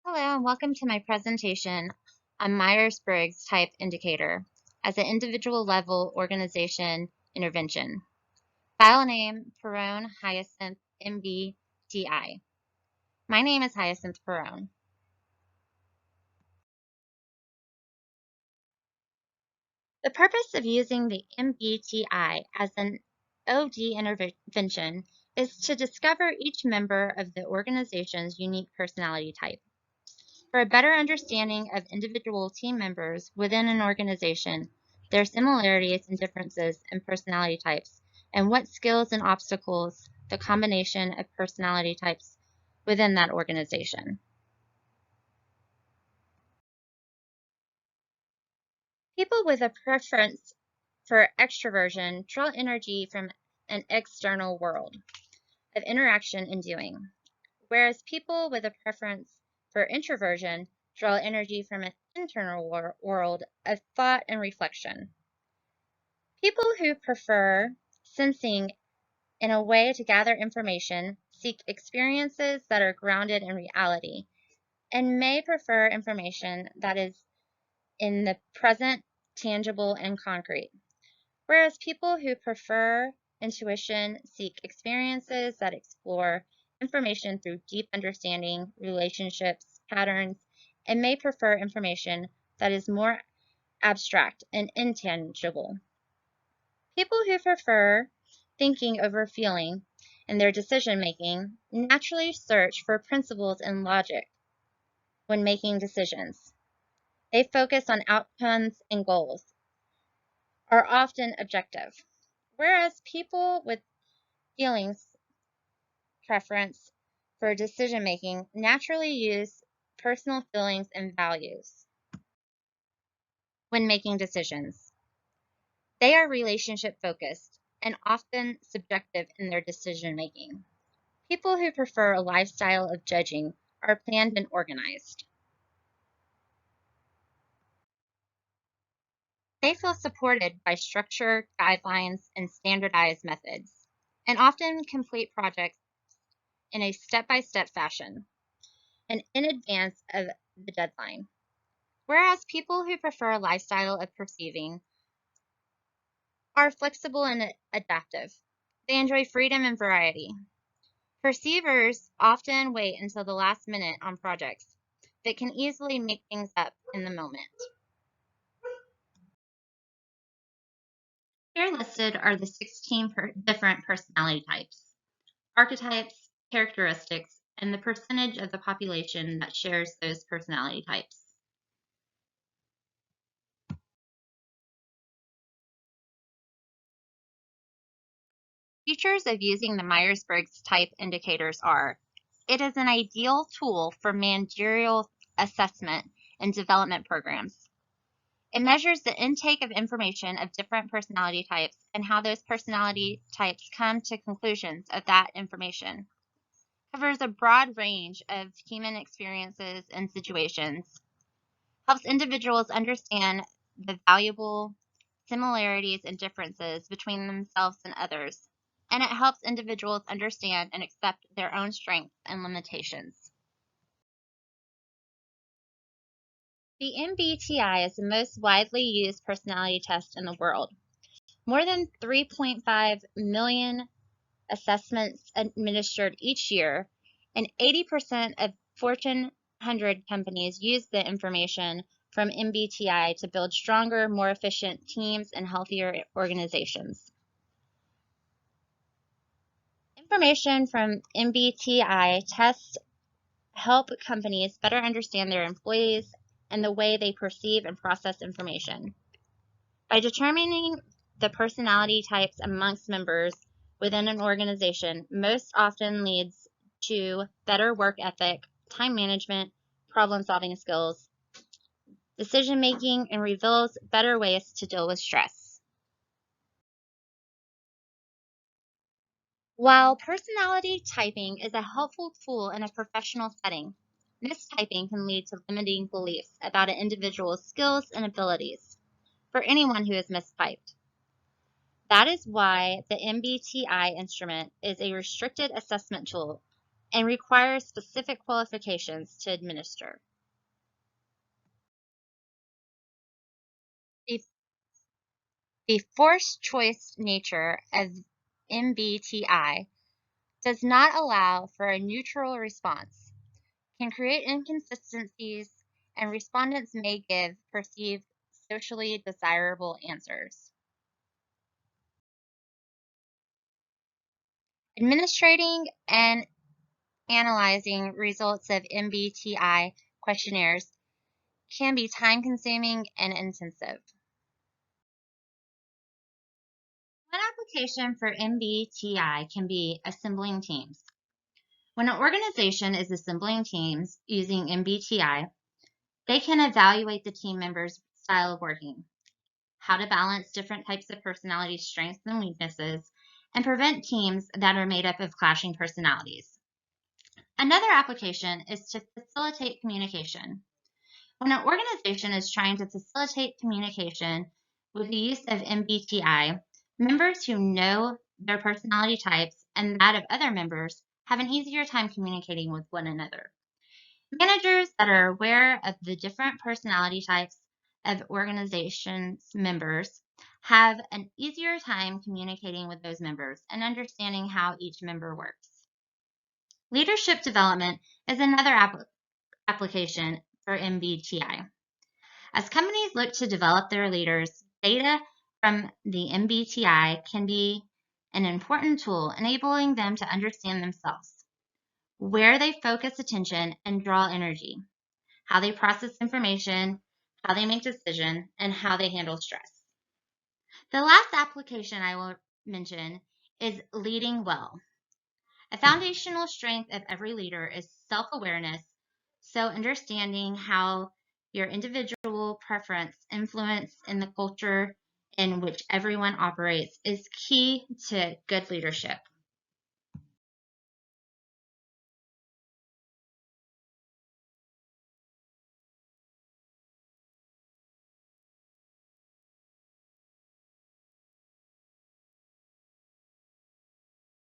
Hello and welcome to my presentation on Myers-Briggs Type Indicator as an individual level organization intervention. File name, Perrone Hyacinth MBTI. My name is Hyacinth Perrone. The purpose of using the MBTI as an OD intervention is to discover each member of the organization's unique personality type. For a better understanding of individual team members within an organization, their similarities and differences in personality types, and what skills and obstacles the combination of personality types within that organization. People with a preference for extraversion draw energy from an external world of interaction and doing, whereas people with a preference for introversion draw energy from an internal world of thought and reflection. People who prefer sensing in a way to gather information seek experiences that are grounded in reality and may prefer information that is in the present, tangible, and concrete. Whereas people who prefer intuition seek experiences that explore information through deep understanding, relationships, patterns, and may prefer information that is more abstract and intangible. People who prefer thinking over feeling in their decision making naturally search for principles and logic when making decisions. They focus on outcomes and goals, are often objective. Whereas people with feelings preference for decision making naturally use personal feelings and values when making decisions. They are relationship focused and often subjective in their decision making. People who prefer a lifestyle of judging are planned and organized. They feel supported by structure, guidelines, and standardized methods, and often complete projects in a step-by-step fashion and in advance of the deadline. Whereas people who prefer a lifestyle of perceiving are flexible and adaptive. They enjoy freedom and variety. Perceivers often wait until the last minute on projects that can easily make things up in the moment. Here listed are the 16 different personality types, archetypes, characteristics, and the percentage of the population that shares those personality types. Features of using the Myers-Briggs Type Indicators are: it is an ideal tool for managerial assessment and development programs. It measures the intake of information of different personality types and how those personality types come to conclusions of that information. Covers a broad range of human experiences and situations. Helps individuals understand the valuable similarities and differences between themselves and others, and it helps individuals understand and accept their own strengths and limitations. The MBTI is the most widely used personality test in the world. More than 3.5 million assessments administered each year, and 80% of Fortune 100 companies use the information from MBTI to build stronger, more efficient teams and healthier organizations. Information from MBTI tests help companies better understand their employees and the way they perceive and process information. By determining the personality types amongst members within an organization, most often leads to better work ethic, time management, problem-solving skills, decision making, and reveals better ways to deal with stress. While personality typing is a helpful tool in a professional setting, mistyping can lead to limiting beliefs about an individual's skills and abilities for anyone who is mistyped. That is why the MBTI instrument is a restricted assessment tool and requires specific qualifications to administer. The forced choice nature of MBTI does not allow for a neutral response, can create inconsistencies, and respondents may give perceived socially desirable answers. Administrating and analyzing results of MBTI questionnaires can be time-consuming and intensive. One application for MBTI can be assembling teams. When an organization is assembling teams using MBTI, they can evaluate the team members' style of working, how to balance different types of personality strengths and weaknesses, and prevent teams that are made up of clashing personalities. Another application is to facilitate communication. When an organization is trying to facilitate communication with the use of MBTI, members who know their personality types and that of other members have an easier time communicating with one another. Managers that are aware of the different personality types of organizations members have an easier time communicating with those members and understanding how each member works. Leadership development is another application for MBTI. As companies look to develop their leaders, data from the MBTI can be an important tool enabling them to understand themselves, where they focus attention and draw energy, how they process information, how they make decisions, and how they handle stress. The last application I will mention is leading well. A foundational strength of every leader is self-awareness, so understanding how your individual preference influence in the culture in which everyone operates is key to good leadership.